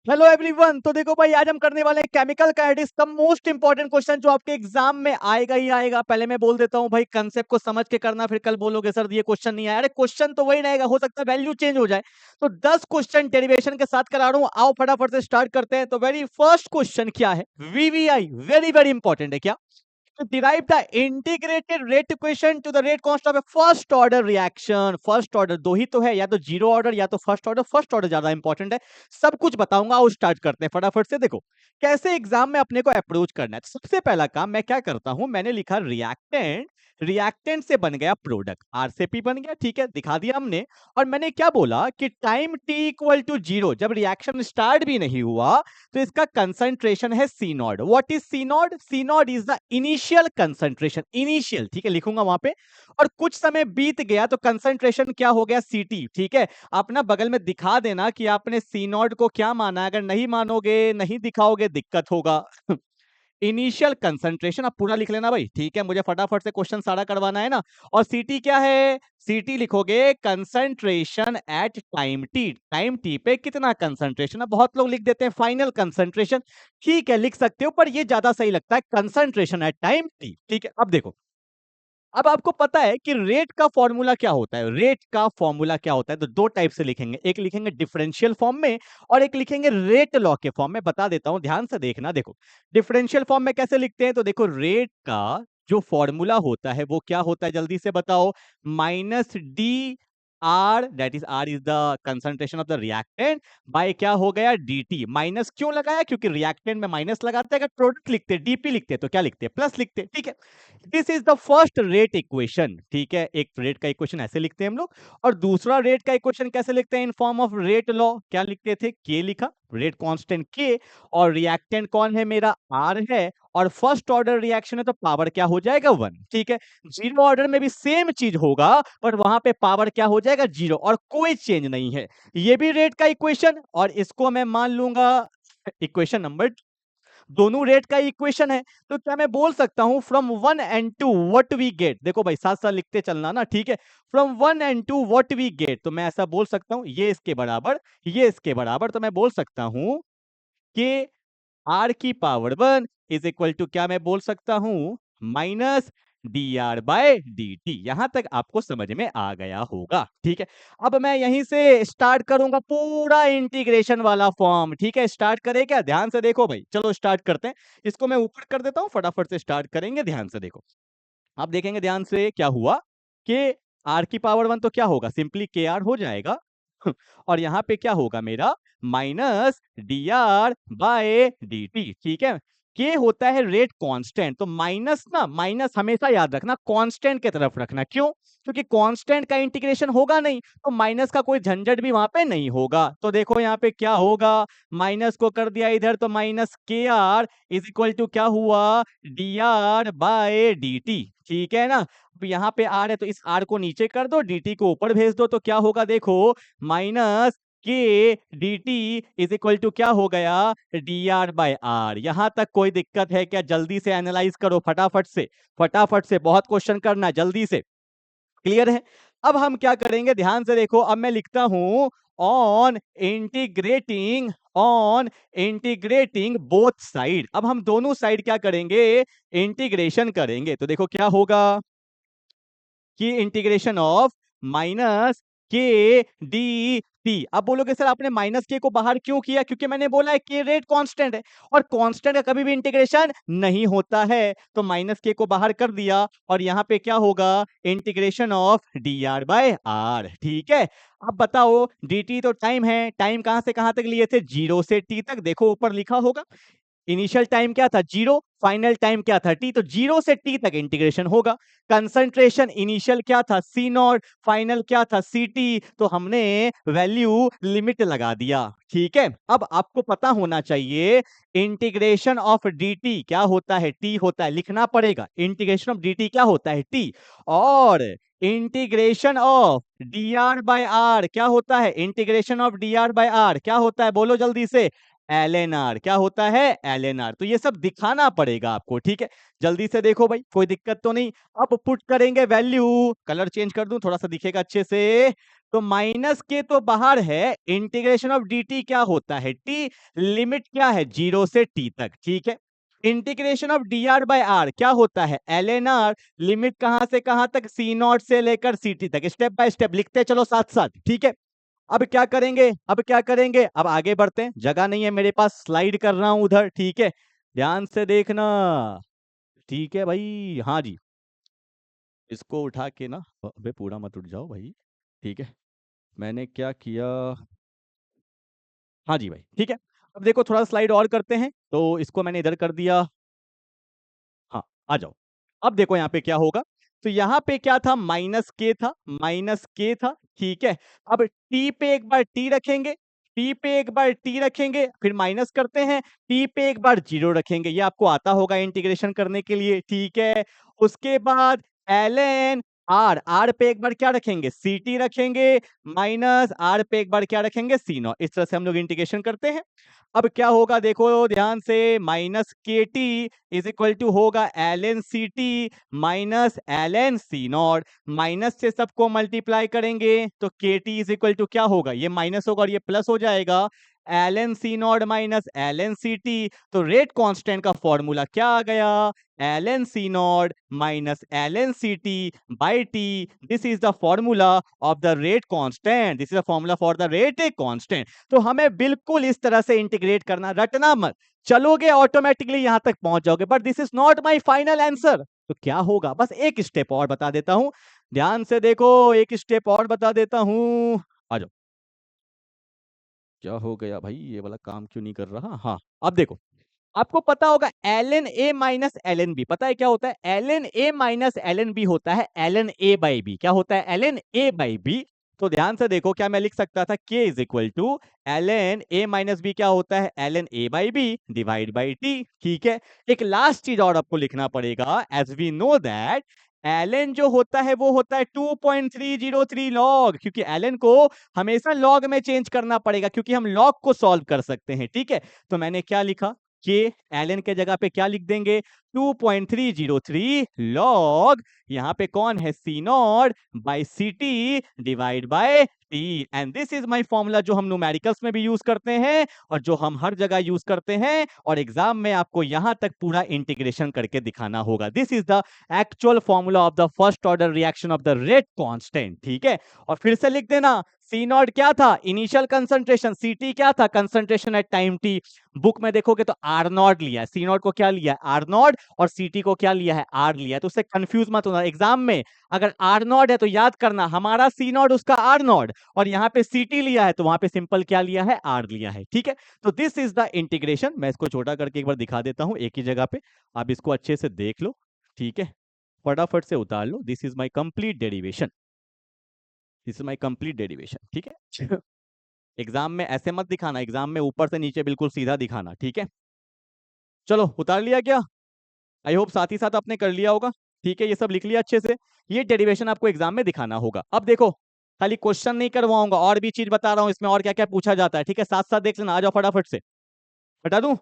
Hello everyone. तो देखो भाई, आज हम करने वाले हैं केमिकल काइनेटिक्स का मोस्ट इंपॉर्टेंट क्वेश्चन जो आपके एग्जाम में आएगा ही आएगा। पहले मैं बोल देता हूं भाई, कंसेप्ट को समझ के करना, फिर कल बोलोगे सर ये क्वेश्चन नहीं आया। अरे क्वेश्चन तो वही रहेगा, हो सकता है वैल्यू चेंज हो जाए। तो 10 क्वेश्चन डेरिवेशन के साथ करा रहा हूं। आओ फटाफट से स्टार्ट करते हैं। तो वेरी फर्स्ट क्वेश्चन क्या है? वीवीआई वेरी वेरी इंपॉर्टेंट है क्या? To derive the integrated rate equation to the rate constant of a first order reaction। First order दो ही तो है, या तो जीरो ऑर्डर या तो फर्स्ट ऑर्डर। फर्स्ट ऑर्डर ज्यादा इंपॉर्टेंट है। सब कुछ बताऊंगा। और स्टार्ट करते हैं फटाफट से। देखो कैसे एग्जाम में अपने को अप्रोच करना है। तो सबसे पहला काम मैं क्या करता हूं, मैंने लिखा रिएक्टेंट। रिएक्टेंट से बन गया प्रोडक्ट, आर से पी बन गया। ठीक है, दिखा दिया हमने। और मैंने क्या बोला कि time T equal to zero, जब रिएक्शन स्टार्ट भी नहीं हुआ, तो इसका कंसंट्रेशन है C naught. What is C naught? C naught is the initial concentration. Initial, ठीक है, लिखूंगा वहां पे। और कुछ समय बीत गया तो कंसंट्रेशन क्या हो गया? सीटी। ठीक है, आप ना बगल में दिखा देना कि आपने सी नॉट को क्या माना है। अगर नहीं मानोगे, नहीं दिखाओगे, दिक्कत होगा। इनिशियल कंसंट्रेशन आप पूरा लिख लेना भाई। ठीक है, मुझे फटाफट से क्वेश्चन सारा करवाना है ना। और सीटी क्या है? सीटी लिखोगे concentration at time T. Time T पे कितना कंसंट्रेशन है? बहुत लोग लिख देते हैं फाइनल कंसंट्रेशन। ठीक है, लिख सकते हो, पर ये ज्यादा सही लगता है, कंसंट्रेशन एट टाइम टी। ठीक है, अब देखो। अब आपको पता है कि रेट का फॉर्मूला क्या होता है? रेट का फॉर्मूला क्या होता है? तो दो टाइप से लिखेंगे, एक लिखेंगे डिफरेंशियल फॉर्म में और एक लिखेंगे रेट लॉ के फॉर्म में। बता देता हूं, ध्यान से देखना। देखो डिफरेंशियल फॉर्म में कैसे लिखते हैं, तो देखो रेट का जो फॉर्मूला होता है वो क्या होता है, जल्दी से बताओ। Minus D R, that is R is the concentration of the reactant, by क्या हो गया? डीटी। माइनस क्यों लगाया? क्योंकि रिएक्टेंट में माइनस लगाते हैं। अगर प्रोडक्ट लिखते डीपी लिखते तो क्या लिखते? प्लस लिखते। ठीक है, this is the first rate equation. ठीक है, एक रेट का इक्वेशन ऐसे लिखते हैं हम लोग। और दूसरा रेट का इक्वेशन कैसे लिखते हैं? In form of rate law. क्या लिखते थे? के लिखा, रेट कांस्टेंट के, और रिएक्टेंट कौन है? मेरा आर है। और फर्स्ट ऑर्डर रिएक्शन है तो पावर क्या हो जाएगा? वन। ठीक है, जीरो ऑर्डर में भी सेम चीज होगा, पर वहां पे पावर क्या हो जाएगा? जीरो, और कोई चेंज नहीं है। ये भी रेट का इक्वेशन, और इसको मैं मान लूंगा इक्वेशन नंबर। दोनों रेट का इक्वेशन है, तो क्या मैं बोल सकता हूं from one and two what we get? देखो भाई, साथ साथ लिखते चलना ना। ठीक है, from one and two what we get, तो मैं ऐसा बोल सकता हूं, ये इसके बराबर, ये इसके बराबर। तो मैं बोल सकता हूं कि आर की power one is equal to, क्या मैं बोल सकता हूं, minus D R by D T. यहां तक आपको समझ में आ गया होगा। ठीक है, अब मैं यहीं से स्टार्ट करूंगा पूरा इंटीग्रेशन वाला फॉर्म। ठीक है, स्टार्ट करें क्या? ध्यान से देखो भाई, चलो स्टार्ट करते हैं। इसको मैं ऊपर कर देता हूं, फटाफट से स्टार्ट करेंगे। ध्यान से देखो, आप देखेंगे ध्यान से क्या हुआ कि आर की पावर वन तो क्या होगा? सिंपली के आर हो जाएगा। और यहां पे क्या होगा मेरा? Minus D R by D T. ठीक है, के होता है रेट कांस्टेंट, तो माइनस ना, माइनस हमेशा याद रखना कांस्टेंट की तरफ रखना। क्यों? क्योंकि कांस्टेंट का इंटीग्रेशन होगा नहीं, तो माइनस का कोई झंझट भी वहां पे नहीं होगा। तो देखो यहाँ पे क्या होगा, माइनस को कर दिया इधर, तो माइनस के आर इज इक्वल टू क्या हुआ? D R by D T. ठीक है ना, अब यहाँ पे आर है तो इस आर को नीचे कर दो, dt को ऊपर भेज दो, तो क्या होगा? देखो minus K D T is equal to क्या हो गया? D R by R. यहां तक कोई दिक्कत है क्या? जल्दी से एनालाइज करो फटाफट से, फटाफट से, बहुत क्वेश्चन करना जल्दी से। क्लियर है? अब हम क्या करेंगे, ध्यान से देखो। अब मैं लिखता हूं on integrating, on integrating both side. अब हम दोनों साइड क्या करेंगे? इंटीग्रेशन करेंगे। तो देखो क्या होगा कि integration of minus K D T. अब बोलोगे सर आपने माइनस के को बाहर क्यों किया? क्योंकि मैंने बोला है के रेट कांस्टेंट है, और कांस्टेंट का कभी भी इंटीग्रेशन नहीं होता है। तो माइनस के को बाहर कर दिया, और यहां पे क्या होगा? Integration of D R by R. ठीक है, अब बताओ, डी टी तो टाइम है, टाइम कहां से कहां तक लिए थे? जीरो से टी तक। देखो ऊपर लिखा होगा, इनिशियल टाइम क्या था? जीरो। फाइनल टाइम क्या था? टी। तो जीरो से टी तक इंटीग्रेशन होगा। कंसंट्रेशन इनिशियल क्या था? C not. फाइनल क्या था? C T. तो हमने वैल्यू लिमिट लगा दिया। ठीक है, अब आपको पता होना चाहिए इंटीग्रेशन ऑफ dt क्या होता है? टी होता है, लिखना पड़ेगा। इंटीग्रेशन ऑफ dt क्या होता है? टी। और integration of D R by R क्या होता है? Integration of D R by R क्या होता है? बोलो जल्दी से। LNR क्या होता है, LNR। तो ये सब दिखाना पड़ेगा आपको, ठीक है। जल्दी से देखो भाई, कोई दिक्कत तो नहीं। अब पुट करेंगे वैल्यू, कलर चेंज कर दूं थोड़ा सा दिखेगा अच्छे से। तो माइनस के तो बाहर है, इंटीग्रेशन ऑफ dt क्या होता है, t लिमिट क्या है 0 से t तक, ठीक है। Integration of dr by r क्या होता है, LNR लिमिट कहां से कहां तक, c0 से लेकर ct तक। स्टेप बाय स्टेप लिखते चलो साथ साथ, ठीक है। अब क्या करेंगे, अब क्या करेंगे, अब आगे बढ़ते हैं। जगह नहीं है मेरे पास, स्लाइड कर रहा हूं उधर, ठीक है। ध्यान से देखना, ठीक है भाई। हाँ जी, इसको उठा के ना, अबे पूरा मत उठ जाओ भाई, ठीक है। मैंने क्या किया, हाँ जी भाई, ठीक है। अब देखो थोड़ा स्लाइड और करते हैं, तो इसको मैंने इधर कर दिया। हाँ, आ जाओ। अब देखो यहाँ पे क्या होगा। तो यहाँ पे क्या था, माइनस के था, माइनस के था, ठीक है। अब टी पे एक बार टी रखेंगे, टी पे एक बार टी रखेंगे, फिर माइनस करते हैं, टी पे एक बार जीरो रखेंगे। ये आपको आता होगा इंटीग्रेशन करने के लिए, ठीक है। उसके बाद ln आर, आर पे एक बार क्या रखेंगे, सी टी रखेंगे, माइनस आर पे एक बार क्या रखेंगे, सी नॉट। इस तरह से हम लोग इंटीग्रेशन करते हैं। अब क्या होगा देखो ध्यान से, minus K T is equal to होगा ln C T minus ln C naught. Minus से सबको मल्टीप्लाई करेंगे तो के टी इज इक्वल टू क्या होगा, ये माइनस होगा और ये प्लस हो जाएगा, ln C naught minus ln C T. तो रेट कांस्टेंट का फॉर्मूला क्या आ गया, ln C naught minus ln C T by T. This is the formula of the rate constant, this is the formula for the rate constant. तो हमें बिल्कुल इस तरह से इंटीग्रेट करना, रटना मत, चलोगे ऑटोमेटिकली यहां तक पहुंच जाओगे। But this is not my final answer. तो क्या होगा, बस एक स्टेप और बता देता हूं, ध्यान से देखो, एक स्टेप और बता देता हूं। आ जाओ, क्या हो गया भाई, ये वाला काम क्यों नहीं कर रहा। हाँ, अब देखो, आपको पता होगा ln a minus ln b, पता है क्या होता है, ln a minus ln b होता है ln a बाई b। क्या होता है, ln a बाई b। तो ध्यान से देखो, क्या मैं लिख सकता था, k is equal to ln a minus b, क्या होता है ln a by b divide by t, ठीक है। एक लास्ट चीज और आपको लिखना पड़ेगा, as we know that ln जो होता है वो होता है 2.303 लॉग, क्योंकि ln को हमेशा लॉग में चेंज करना पड़ेगा, क्योंकि हम लॉग को सॉल्व कर सकते हैं, ठीक है। तो मैंने क्या लिखा, के एलन के जगह पे क्या लिख देंगे, 2.303 लॉग, यहाँ पे कौन है, C naught by C T divide by T. And this is my formula, जो हम न्यूमेरिकल्स में भी यूज करते हैं और जो हम हर जगह यूज करते हैं, और एग्जाम में आपको यहां तक पूरा इंटीग्रेशन करके दिखाना होगा। This is the actual formula of the first order reaction of the rate constant, ठीक है। और फिर से लिख देना, सी नॉट क्या था, इनिशियल कंसंट्रेशन, सी टी क्या था, concentration at time T. Book में देखोगे तो आर नॉट लिया है, सी नॉट को क्या लिया है, आर नॉट, और सी टी को क्या लिया है, आर लिया है। तो उससे कंफ्यूज मत होना, एग्जाम में अगर आर नॉट है तो याद करना हमारा सी नॉट उसका आर नॉट, और यहाँ पे सी टी लिया है तो वहां पे सिंपल क्या लिया है, आर लिया है, ठीक है। तो दिस इज द इंटीग्रेशन। मैं इसको छोटा करके एक बार दिखा देता हूं एक ही जगह पे, आप इसको अच्छे से देख लो, ठीक है। फटाफट से उतार लो, this is my complete derivation, this is my complete derivation, ठीक है। एग्जाम में ऐसे मत दिखाना, एग्जाम में ऊपर से नीचे बिल्कुल सीधा दिखाना, ठीक है। चलो उतार लिया क्या, आई होप साथ ही साथ आपने कर लिया होगा, ठीक है। ये सब लिख लिया अच्छे से, ये डेरिवेशन आपको एग्जाम में दिखाना होगा। अब देखो, खाली क्वेश्चन नहीं करवाऊंगा, और भी चीज बता रहा हूं इसमें, और क्या क्या पूछा जाता है, ठीक है। साथ साथ देख लेना, आ जाओ फटाफट से, बता दूं।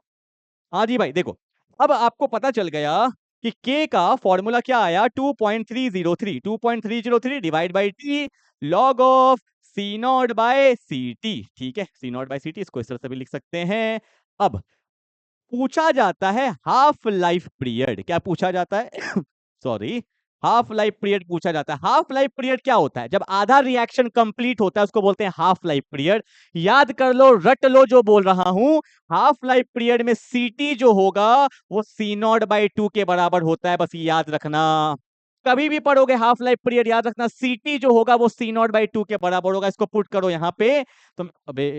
हाँ जी भाई, देखो, अब आपको पता चल गया कि k का फॉर्मूला क्या आया, 2.303, 2.303 divide by T log of C naught by C T, ठीक है। C naught by C T, इसको इस तरह से भी लिख सकते हैं। अब पूछा जाता है हाफ लाइफ पीरियड, क्या पूछा जाता है सॉरी, हाफ लाइफ पीरियड पूछा जाता है। हाफ लाइफ पीरियड क्या होता है, जब आधा रिएक्शन कंप्लीट होता है उसको बोलते हैं हाफ लाइफ पीरियड। याद कर लो, रट लो जो बोल रहा हूं, हाफ लाइफ पीरियड में सीटी जो होगा वो सी नॉट बाई टू के बराबर होता है, बस याद रखना। कभी भी पढ़ोगे हाफ लाइफ पीरियड, याद रखना सीटी जो होगा वो सी नॉट बाई टू के बराबर होगा। इसको पुट करो यहाँ पे, तो अबे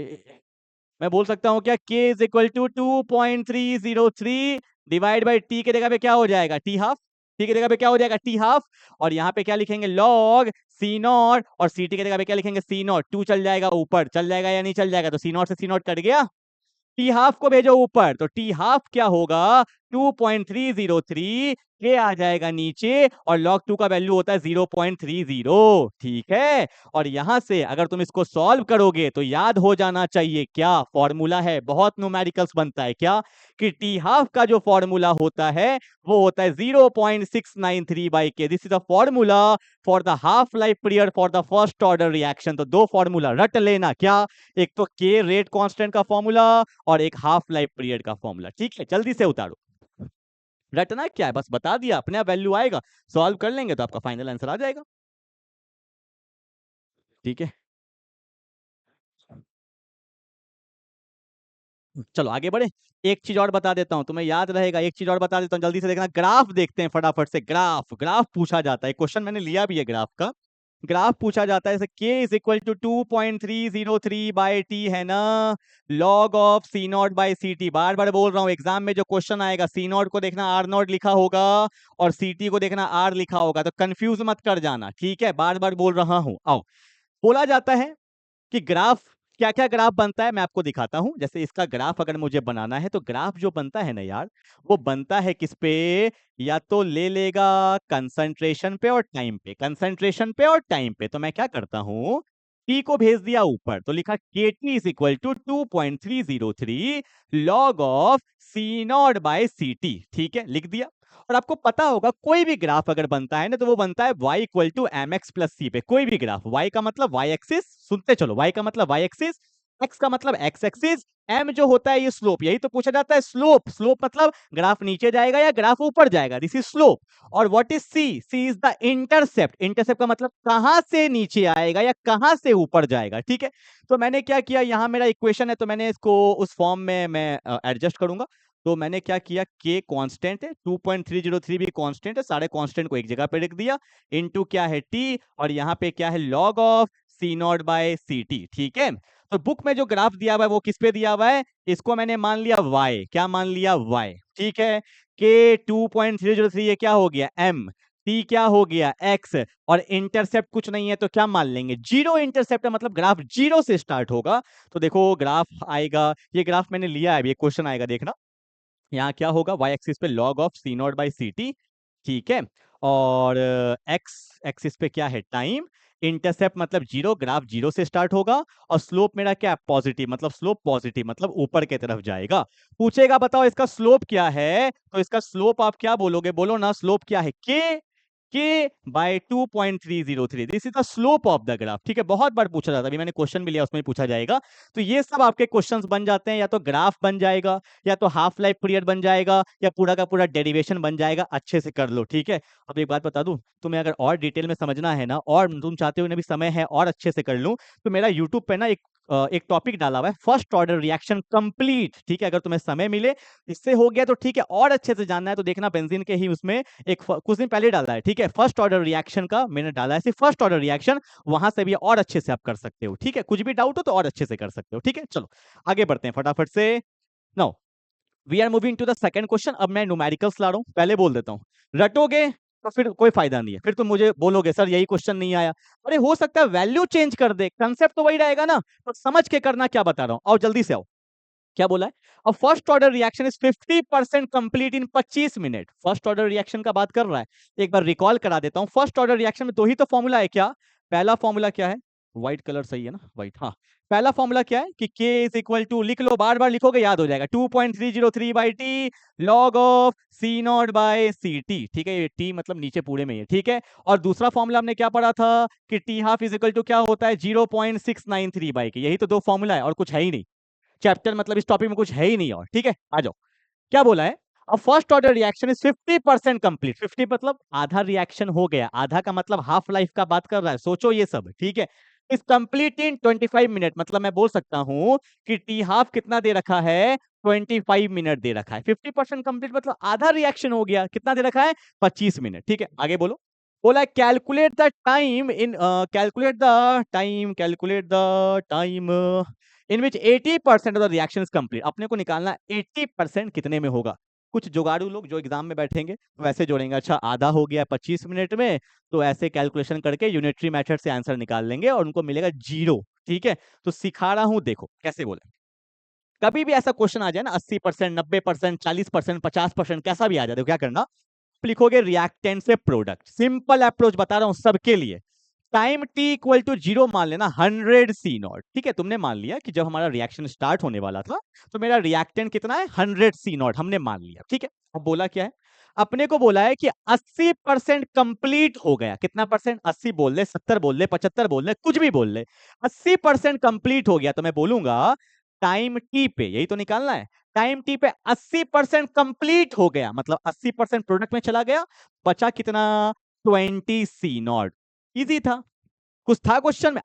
मैं बोल सकता हूं क्या, k is equal to 2.303 divide by T के जगह पे क्या हो जाएगा, टी हाफ, टी की जगह पे क्या हो जाएगा, टी हाफ, और यहाँ पे क्या लिखेंगे, लॉग सी नॉट, और सी टी की जगह पे क्या लिखेंगे, सी नॉट। टू चल जाएगा ऊपर, चल जाएगा या नहीं चल जाएगा, तो सी नॉट से सी नॉट कट गया, टी हाफ को भेजो ऊपर, तो टी हाफ क्या होगा, 2.303 के आ जाएगा नीचे और log 2 का वैल्यू होता है 0.30। ठीक है, और यहां से अगर तुम इसको सॉल्व करोगे तो याद हो जाना चाहिए क्या फॉर्मूला है, बहुत न्यूमेरिकल्स बनता है क्या, कि टी हाफ का जो फॉर्मूला होता है वो होता है 0.693/k। This is a formula for the half life period for the first order reaction. तो दो फॉर्मूला रट लेना, क्या, एक तो के रेट कांस्टेंट का फॉर्मूला और एक हाफ लाइफ पीरियड का फॉर्मूला। ठीक है, जल्दी से उतारो, रटना क्या है, बस बता दिया, अपने आप वैल्यू आएगा, सॉल्व कर लेंगे तो आपका फाइनल आंसर आ जाएगा। ठीक है, चलो आगे बढ़े। एक चीज और बता देता हूं, तुम्हें याद रहेगा, एक चीज और बता देता हूं, जल्दी से देखना। ग्राफ देखते हैं फटाफट से, ग्राफ ग्राफ पूछा जाता है, क्वेश्चन मैंने लिया भी है ग्राफ का। ग्राफ पूछा जाता है, जैसे k is equal to 2.303/t है ना, log of C naught by C T. बार बार बोल रहा हूं, एग्जाम में जो क्वेश्चन आएगा सी नॉट को देखना आर नॉट लिखा होगा और सी टी को देखना आर लिखा होगा, तो कंफ्यूज मत कर जाना। ठीक है, बार बार बोल रहा हूं। आओ, बोला जाता है कि ग्राफ, क्या क्या ग्राफ बनता है मैं आपको दिखाता हूं। जैसे इसका ग्राफ अगर मुझे बनाना है तो ग्राफ जो बनता है ना यार, वो बनता है किस पे, या तो ले लेगा कंसंट्रेशन पे और टाइम पे, कंसंट्रेशन पे और टाइम पे। तो मैं क्या करता हूं, टी को भेज दिया ऊपर तो लिखा K T is equal to 2.303 log of C naught by C T. ठीक है, लिख दिया। और आपको पता होगा कोई भी ग्राफ अगर बनता है ना तो वो बनता है y equal to M X plus C पे। कोई भी ग्राफ, y का मतलब y एक्सिस, सुनते चलो, y का मतलब y एक्सिस, x का मतलब x एक्सिस, m जो होता है ये स्लोप। यही तो पूछा जाता है, स्लोप, स्लोप मतलब ग्राफ नीचे जाएगा या ग्राफ ऊपर जाएगा, दिस इज स्लोप। और what is c, c is the intercept, intercept का मतलब कहां से नीचे आएगा या कहां से ऊपर जाएगा। ठीक है, तो मैंने क्या किया, यहां मेरा इक्वेशन है तो मैंने इसको उस फॉर्म में मैं एडजस्ट करूंगा। तो मैंने क्या किया, k कांस्टेंट है, 2.303 भी कांस्टेंट है, सारे कांस्टेंट को एक जगह पे रख दिया, इनटू क्या है t, और यहाँ पे क्या है log of C naught by C T. ठीक है, तो बुक में जो ग्राफ दिया हुआ है वो किस पे दिया हुआ है, इसको मैंने मान लिया y, क्या मान लिया y। ठीक है, k 2.303 ये क्या हो गया m, t क्या हो गया x, और इंटरसेप्ट कुछ नहीं है तो क्या मान लेंगे, जीरो इंटरसेप्ट है, मतलब ग्राफ जीरो से स्टार्ट होगा। तो देखो ग्राफ आएगा, ये ग्राफ मैंने लिया है, ये क्वेश्चन आएगा देखना। यहाँ क्या होगा, y एक्सिस पे log of C naught by C T. ठीक है, और x एक्सिस पे क्या है, टाइम, इंटरसेप्ट मतलब जीरो, ग्राफ जीरो से स्टार्ट होगा, और स्लोप मेरा क्या है, पॉजिटिव, मतलब स्लोप पॉजिटिव मतलब ऊपर के तरफ जाएगा। पूछेगा बताओ इसका स्लोप क्या है, तो इसका स्लोप आप क्या बोलोगे, बोलो ना, स्लोप क्या है, K by 2.303, this is the slope of the graph. ठीक है, बहुत बार पूछा जाता है, अभी मैंने क्वेश्चन भी लिया उसमें पूछा जाएगा। तो ये सब आपके क्वेश्चंस बन जाते हैं, या तो ग्राफ बन जाएगा, या तो हाफ लाइफ पीरियड बन जाएगा, या पूरा का पूरा डेरिवेशन बन जाएगा। अच्छे से कर लो। ठीक है, अब एक बात बता दूं, तुम्हें अगर और डिटेल में समझना है ना, और तुम चाहते हो ना भी समय है और अच्छे से कर लूं, तो मेरा यूट्यूब पे ना एक टॉपिक डाला हुआ है, फर्स्ट ऑर्डर रिएक्शन कंप्लीट। ठीक है, अगर तुम्हें समय मिले, इससे हो गया तो ठीक है, और अच्छे से जानना है तो देखना, बेंजीन के ही उसमें कुछ दिन पहले डाला है। ठीक है, फर्स्ट ऑर्डर रिएक्शन का मैंने डाला है, सिर्फ फर्स्ट ऑर्डर रिएक्शन, वहां से भी और अच्छे से आप कर सकते हो। ठीक है, कुछ भी डाउट हो तो और अच्छे से कर सकते हो। ठीक है, चलो आगे बढ़ते हैं फटाफट से। Now we are moving to the second question. अब मैं न्यूमेरिकल्स ला रहा हूं, पहले बोल देता हूं, रटोगे तो फिर कोई फायदा नहीं है, फिर तुम मुझे बोलोगे सर यही क्वेश्चन नहीं आया। अरे हो सकता है वैल्यू चेंज कर दे, कंसेप्ट तो वही रहेगा ना, तो समझ के करना क्या बता रहा हूं। आओ जल्दी से आओ, क्या बोला है, अब first order reaction is 50% complete in 25 minute. First order reaction का बात कर रहा है, एक बार रिकॉल करा देता हूं। फर्स्ट ऑर्डर रिएक्शन में दो ही तो फॉर्मूला है, क्या, पहला फॉर्मूला क्या है, व्हाइट कलर सही है ना, व्हाइट, हाँ, पहला फॉर्मूला क्या है कि k इज इक्वल टू, लिख लो, बार बार लिखोगे याद हो जाएगा, 2.303/t log of C naught by C T. ठीक है, ये t मतलब नीचे पूरे में है। ठीक है, और दूसरा फॉर्मूला हमने क्या पढ़ा था कि t half is equal to क्या होता है, 0.693/k। यही तो दो फॉर्मूला है और कुछ है ही नहीं, चैप्टर मतलब इस टॉपिक में कुछ है ही नहीं और। ठीक है, आ जाओ, क्या बोला है, अब first order reaction is 50% complete. 50 मतलब आधा रिएक्शन हो गया, आधा का मतलब हाफ लाइफ का बात कर रहा है, सोचो ये सब। ठीक है, इस कंप्लीट इन 25 मिनट, मतलब मैं बोल सकता हूं कि टी हाफ कितना दे रखा है, 25 मिनट दे रखा है। 50% कंप्लीट मतलब आधा रिएक्शन हो गया, कितना दे रखा है, 25 मिनट। ठीक है, आगे बोलो, बोला calculate the time in, calculate the time in which 80% of the reaction is complete. अपने को निकालना 80% कितने में होगा। कुछ जुगाड़ू लोग जो एग्जाम में बैठेंगे वैसे जोड़ेंगे, अच्छा आधा हो गया 25 मिनट में, तो ऐसे कैलकुलेशन करके यूनिटरी मेथड से आंसर निकाल लेंगे और उनको मिलेगा जीरो। ठीक है, तो सिखा रहा हूं, देखो कैसे बोले, कभी भी ऐसा क्वेश्चन आ जाए ना 80%, 90%, 40%, 50%, कैसा भी आ जाए, तो क्या करना, लिखोगे रिएक्टेंट से प्रोडक्ट। सिंपल अप्रोच बता रहा हूं सबके लिए। टाइम t इक्वल टू 0 मान लेना 100 C0। ठीक है, तुमने मान लिया कि जब हमारा रिएक्शन स्टार्ट होने वाला था तो मेरा रिएक्टेंट कितना है, 100 C0, हमने मान लिया। ठीक है, अब बोला क्या है, अपने को बोला है कि 80% कंप्लीट हो गया। कितना परसेंट, 80 बोल ले, 70 बोल ले, 75 बोल ले, कुछ भी बोल ले, 80% कंप्लीट हो गया। तो मैं बोलूंगा टाइम टी पे, यही तो निकालना है, टाइम टी पे 80% कंप्लीट हो गया, मतलब 80% प्रोडक्ट में चला गया, बचा कितना, 20 C0। इजी था, कुछ था क्वेश्चन में,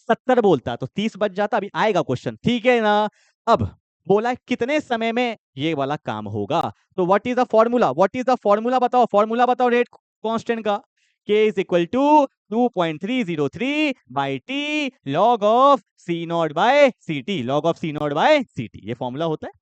70 बोलता तो 30 बच जाता। अभी आएगा क्वेश्चन, ठीक है ना। अब बोला कितने समय में ये वाला काम होगा, तो what is the formula, what is the formula बताओ, फॉर्मूला बताओ रेट कांस्टेंट का। K is equal to 2.303 by T log of C0 by CT, log of C0 by CT, ये फॉर्मूला होता है।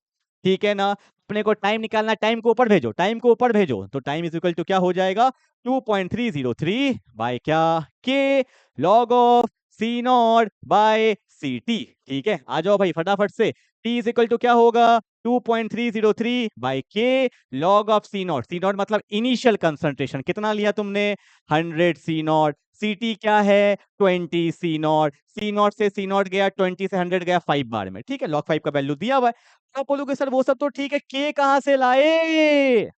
ठीक है ना, अपने को टाइम निकालना, टाइम को ऊपर भेजो, टाइम को ऊपर भेजो, तो टाइम इज इक्वल टू क्या हो जाएगा, 2.303 बाय क्या, के log of C0 by CT। ठीक है, आ जाओ भाई फटाफट से, T इज इक्वल टू क्या होगा, 2.303 बाय के लॉग ऑफ C0। C0 मतलब इनिशियल कंसंट्रेशन, कितना लिया तुमने, 100 C0। CT क्या है, 20 C0। C0 से C0 गया, 20 से 100 गया 5 बार में। ठीक है, लॉग 5 का वैल्यू दिया हुआ है। आप बोलोगे सर वो सब तो ठीक है, के कहां से लाए,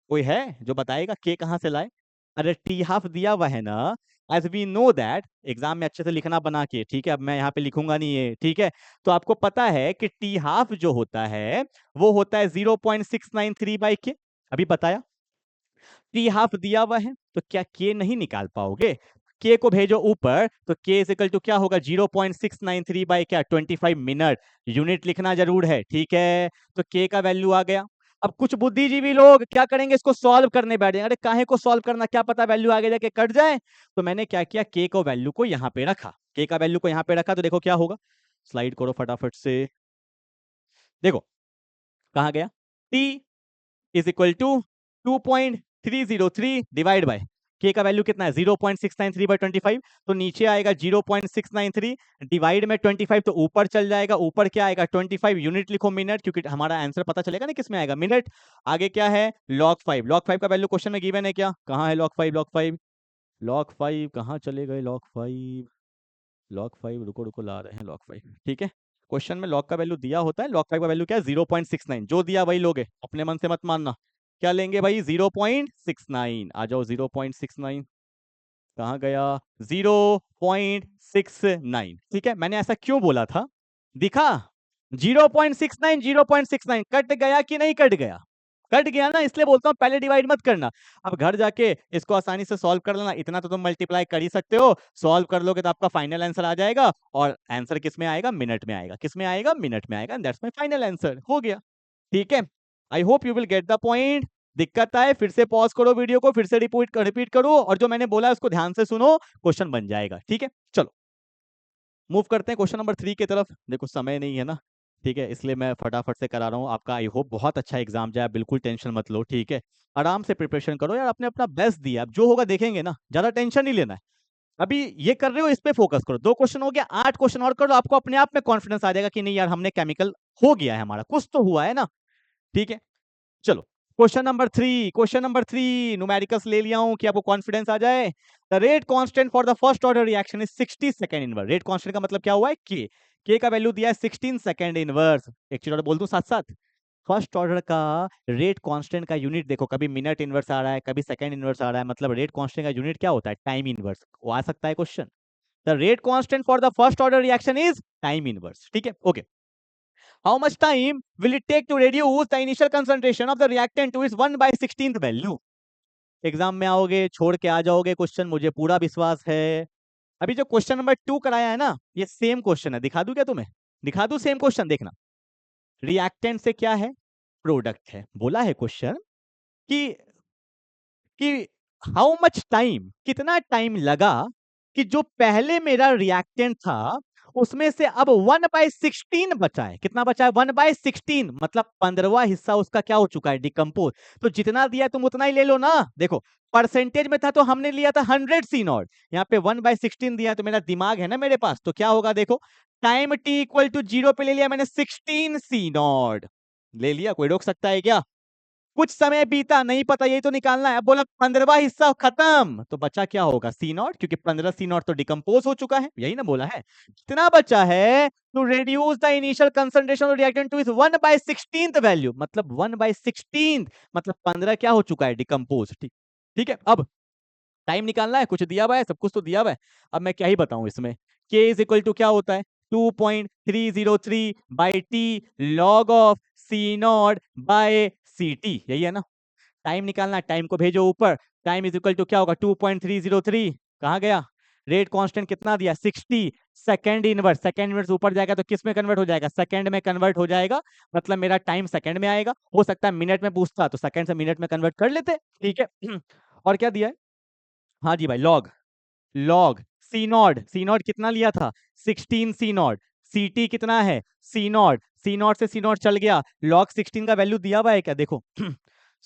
कोई है जो बताएगा के कहां से लाए। अरे टी हाफ दिया हुआ है ना, as we know that, exam में अच्छे से लिखना बना के। ठीक है, अब मैं यहाँ पे लिखूंगा नहीं है, ठीक है, तो आपको पता है कि टी हाफ जो होता है वो होता है 0.693 बाई के, अभी बताया। टी हाफ दिया हुआ है तो क्या के नहीं निकाल पाओगे, के को भेजो ऊपर, तो के इज इक्वल टू क्या होगा, 0.693 बाई क्या, 25 मिनट। यूनिट लिखना जरूर है, ठीक है, तो के का वैल्यू आ गया। अब कुछ बुद्धिजीवी लोग क्या करेंगे, इसको सॉल्व करने बैठे, अरे काहे को सॉल्व करना, क्या पता वैल्यू आगे जाके कट जाए। तो मैंने क्या किया, के को वैल्यू को यहाँ पे रखा, के का वैल्यू को यहाँ पे रखा, तो देखो क्या होगा, स्लाइड करो फटाफट से, देखो कहा गया, T is equal to 2.303 divide by K का वैल्यू कितना है, 0.693 बाय 25, तो नीचे आएगा 0.693 डिवाइड में 25, तो ऊपर चल जाएगा, ऊपर क्या आएगा 25, यूनिट लिखो मिनट, क्योंकि हमारा आंसर पता चलेगा ना किस में आएगा, मिनट। आगे क्या है, log 5, log 5 का वैल्यू क्वेश्चन में गिवन है क्या, कहाँ है log 5, log 5, log 5 कहाँ चले गए, log 5, log 5, रुको रुको ला रहे हैं log 5। ठीक है, क्वेश्चन में log का वैल्यू दिया होता है, log 5 का वैल्यू क्या है, 0.69, जो दिया वही लोगे, अपने मन से मत मानना। क्या लेंगे भाई, 0.69, आ जाओ 0.69, कहाँ गया, 0.69। ठीक है, मैंने ऐसा क्यों बोला था, दिखा, 0.69, 0.69 कट गया कि नहीं कट गया, कट गया ना, इसलिए बोलता हूं पहले डिवाइड मत करना। अब घर जाके इसको आसानी से सॉल्व कर लेना, इतना तो तुम मल्टीप्लाई कर ही सकते हो, सॉल्व कर लोगे तो आपका फाइनल आंसर आ जाएगा, और आंसर किस में आएगा, मिनट में आएगा, किस में आएगा, मिनट में आएगा, दैट्स माय फाइनल आंसर, हो गया। ठीक है, I hope you will get the point. दिक्कत आए फिर से पॉज करो वीडियो को, फिर से रिपीट करो, और जो मैंने बोला है उसको ध्यान से सुनो, क्वेश्चन बन जाएगा। ठीक है, चलो मूव करते हैं क्वेश्चन नंबर 3 की तरफ। देखो समय नहीं है ना, ठीक है, इसलिए मैं फटाफट से करा रहा हूँ। आपका आई होप बहुत अच्छा एग्जाम जाए, बिल्कुल टेंशन मत लो, ठीक है, आराम से प्रिपरेशन करो यार, आपने अपना बेस्ट दिया, अब जो होगा देखेंगे ना, ज्यादा टेंशन नहीं लेना है। अभी ये कर रहे हो, इस पे फोकस करो, 2 क्वेश्चन हो गया, 8 क्वेश्चन और करो, आपको अपने आप में कॉन्फिडेंस आ जाएगा कि नहीं यार हमने केमिकल हो गया है, हमारा कुछ तो हुआ है ना। ठीक है, चलो क्वेश्चन नंबर 3 न्यूमेरिकल्स ले लिया हूं कि आपको कॉन्फिडेंस आ जाए। The rate constant for the first order reaction is 60 second inverse. Rate constant का मतलब क्या हुआ है, के का वैल्यू दिया है 16 सेकंड इनवर्स। एक चीज और बोल दूं साथ साथ, फर्स्ट ऑर्डर का रेट कांस्टेंट का यूनिट देखो, कभी मिनट इनवर्स आ रहा है, कभी सेकंड इनवर्स आ रहा है, मतलब रेट कांस्टेंट का यूनिट क्या होता है, टाइम इनवर्स, वो आ सकता है question. The rate constant for the first order reaction is time inverse. ठीक है, okay, how much time will it take to reduce the initial concentration of the reactant to its 1/16th value? Exam में आओगे छोड़ के आ जाओगे question, मुझे पूरा विश्वास है। अभी जो क्वेश्चन नंबर 2 कराया है ना, ये सेम क्वेश्चन है, दिखा दूं क्या तुम्हें, दिखा दूं सेम क्वेश्चन, देखना। रिएक्टेंट से क्या है, प्रोडक्ट है, बोला है क्वेश्चन कि हाउ मच टाइम, कितना टाइम लगा कि जो पहले मेरा रिएक्टेंट था उसमें से अब 1/16 बचा है, कितना बचा है, 1/16, मतलब 15वां हिस्सा उसका क्या हो चुका है, डिकम्पोज। तो जितना दिया तुम उतना ही ले लो ना। देखो परसेंटेज में था तो हमने लिया था 100 C0, यहाँ पे 1/16 दिया, तो मेरा दिमाग है ना मेरे पास, तो क्या होगा देखो, टाइम टी इक्वल टू 0 पे ले लिया मैंने 16 सी नॉट, ले लिया, कोई रोक सकता है क्या? कुछ समय बीता, नहीं पता, यही तो निकालना है। बोला 15वां हिस्सा खत्म, तो बचा क्या होगा? सी नॉट, क्योंकि 15 सी नॉट तो डिकम्पोज हो चुका है, यही ना बोला है। कितना बचा है? To reduce the initial concentration of reactant to is 1/16 value, मतलब 1/16, मतलब 15 क्या हो चुका है? डिकम्पोज। ठीक, ठीक है। अब टाइम निकालना है, कुछ दिया हुआ है, सब कुछ तो दिया हुआ है। अब मैं क्या ही बताऊं इसमें। k इज इक्वल टू क्या होता है? 2.303 by T log of C naught by C T, यही है ना। टाइम निकालना है, टाइम को भेजो ऊपर। टाइम इज इक्वल टू क्या होगा? 2.303, कहाँ गया? रेट कांस्टेंट कितना दिया? 60। सेकेंड इनवर्स, सेकेंड इनवर्स ऊपर जाएगा तो किस में कन्वर्ट हो जाएगा? सेकेंड में कन्वर्ट हो जाएगा, मतलब मेरा टाइम सेकेंड में आएगा। हो सकता है मिनट में पूछता तो सेकेंड से मिनट में कन्वर्ट कर लेते, ठीक है। और क्या दिया है? हाँ जी भाई, log, log C naught, C naught कितना लिया था? 16 सी नॉट। सी टी कितना है? सी नॉट, सी नॉट से सी नॉट चल गया, लॉग 16 का वैल्यू दिया हुआ है क्या? देखो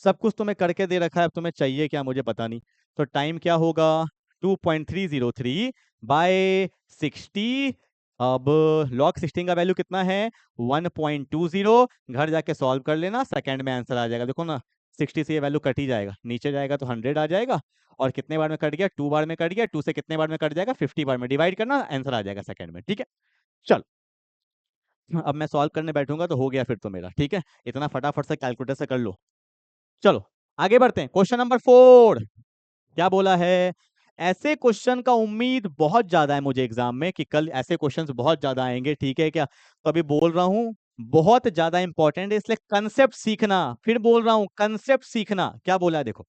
सब कुछ तुम्हें करके दे रखा है, अब तुम्हें चाहिए क्या मुझे पता नहीं। तो टाइम क्या होगा? 2.303 बाय 60। अब लॉग 16 का वैल्यू कितना है? 1.20। घर जाके सॉल्व कर लेना, सेकंड में आंसर आ जाएगा। देखो ना, 60 से ये वैल्यू कट ही जाएगा, नीचे जाएगा तो 100 आ जाएगा। और कितने बार में कट गया? 2 बार में कट गया। 2 से कितने बार में कट जाएगा? 50 बार में। डिवाइड करना, आंसर आ जाएगा सेकंड में, ठीक है। चल, अब मैं सॉल्व करने बैठूंगा तो हो गया फिर तो मेरा, ठीक है। इतना फटाफट से कैलकुलेटर से कर लो। चलो आगे बढ़ते हैं। क्वेश्चन नंबर 4 क्या बोला है? ऐसे क्वेश्चन का उम्मीद बहुत ज्यादा है मुझे एग्जाम में, कि कल ऐसे क्वेश्चंस बहुत ज्यादा आएंगे, ठीक है क्या? तो अभी बोल रहा हूं, बहुत ज्यादा इंपॉर्टेंट है, इसलिए कंसेप्ट सीखना। फिर बोल रहा हूं, कंसेप्ट सीखना। क्या बोला है देखो।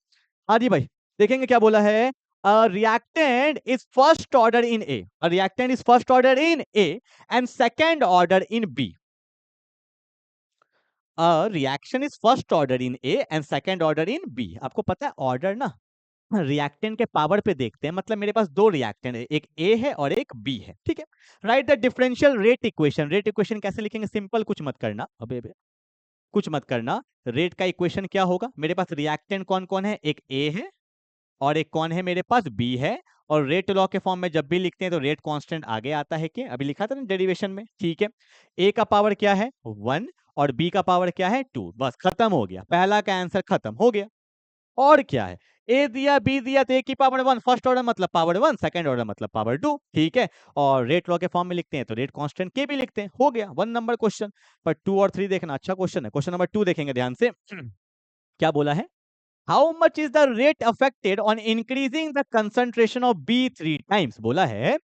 हाँ जी भाई, देखेंगे क्या बोला है। Reactant is first order in A, reactant is first order in A and second order in B. Reaction is first order in A and second order in B. आपको पता है ऑर्डर ना रिएक्टेंट के पावर पे देखते हैं, मतलब मेरे पास दो रिएक्टेंट है, एक ए है और एक बी है, ठीक है। Write the differential rate equation. Rate equation कैसे लिखेंगे? सिंपल, कुछ मत करना, अबे अबे कुछ मत करना। रेट का इक्वेशन क्या होगा? मेरे पास रिएक्टेंट कौन कौन है? एक ए है और एक कौन है? मेरे पास बी है। और रेट लॉ के फॉर्म में जब भी लिखते हैं तो रेट कांस्टेंट आगे आता है, कि अभी लिखा था ना डेरिवेशन में, ठीक है। ए का पावर क्या है? 1 और बी का पावर क्या है? 2। बस खत्म हो गया, पहला का आंसर खत्म हो गया। और क्या है? ए दिया, बी दिया, तो ए की पावर 1, फर्स्ट ऑर्डर मतलब पावर 1, सेकंड ऑर्डर मतलब पावर 2, ठीक है। और रेट लॉ के फॉर्म में लिखते हैं तो रेट कांस्टेंट के भी लिखते हैं, हो गया 1 नंबर क्वेश्चन। पर 2 और 3 देखना, अच्छा क्वेश्चन है। क्वेश्चन नंबर 2 देखेंगे ध्यान से। क्या बोला है? How much is the rate affected on increasing the concentration of B 3 times. बोला है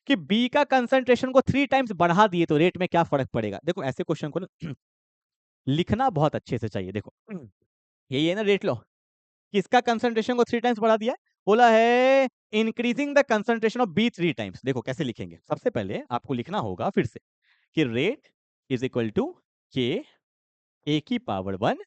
कि बी का कंसंट्रेशन को 3 टाइम्स बढ़ा दिए तो रेट में क्या फर्क पड़ेगा। देखो ऐसे क्वेश्चन को ना लिखना बहुत अच्छे से चाहिए। देखो यही है ना रेट लॉ, किसका कंसंट्रेशन को 3 टाइम्स बढ़ा दिया है? बोला है increasing the concentration of B 3 times. देखो कैसे लिखेंगे, सबसे पहले आपको लिखना होगा फिर से कि rate is equal to K, ए की पावर 1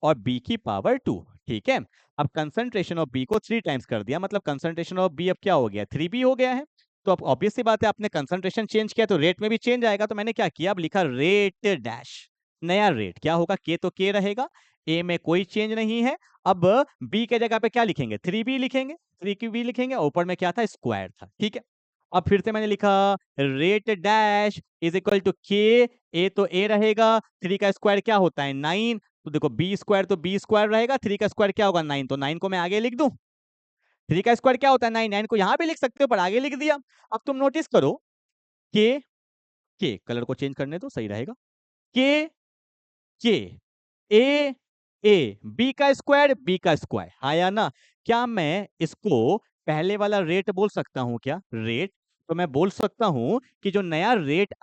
और बी की पावर 2, ठीक है। अब कंसंट्रेशन ऑफ बी को 3 टाइम्स कर दिया, मतलब कंसंट्रेशन ऑफ बी अब क्या हो गया? 3b हो गया है। तो अब ऑब्वियस सी बात है, आपने कंसंट्रेशन चेंज किया तो रेट में भी चेंज आएगा। तो मैंने क्या किया, अब लिखा रेट डैश, नया रेट क्या होगा? के तो के रहेगा, ए में कोई चेंज नहीं है। अब बी के जगह पे क्या लिखेंगे? 3b लिखेंगे, 3b लिखेंगे, ऊपर में क्या था? स्क्वायर था, ठीक है। अब फिर से मैंने लिखा rate dash is equal to K, A तो ए रहेगा, 3 का स्क्वायर क्या होता है? 9। तो देखो बी स्क्वायर तो बी स्क्वायर रहेगा, 3 का स्क्वायर क्या होगा? 9। तो 9 को मैं आगे लिख दूं, 3 का स्क्वायर क्या होता है? 9। 9 को यहां भी लिख सकते हो पर आगे लिख दिया। अब तुम नोटिस करो, के कलर को चेंज करने तो सही रहेगा। के ए ए बी का स्क्वायर, बी का स्क्वायर, हाँ या ना? क्या मैं इसको पहले वाला रेट बोल सकता हूं क्या? रेट तो मैं बोल सकता हूं कि जो नया रेट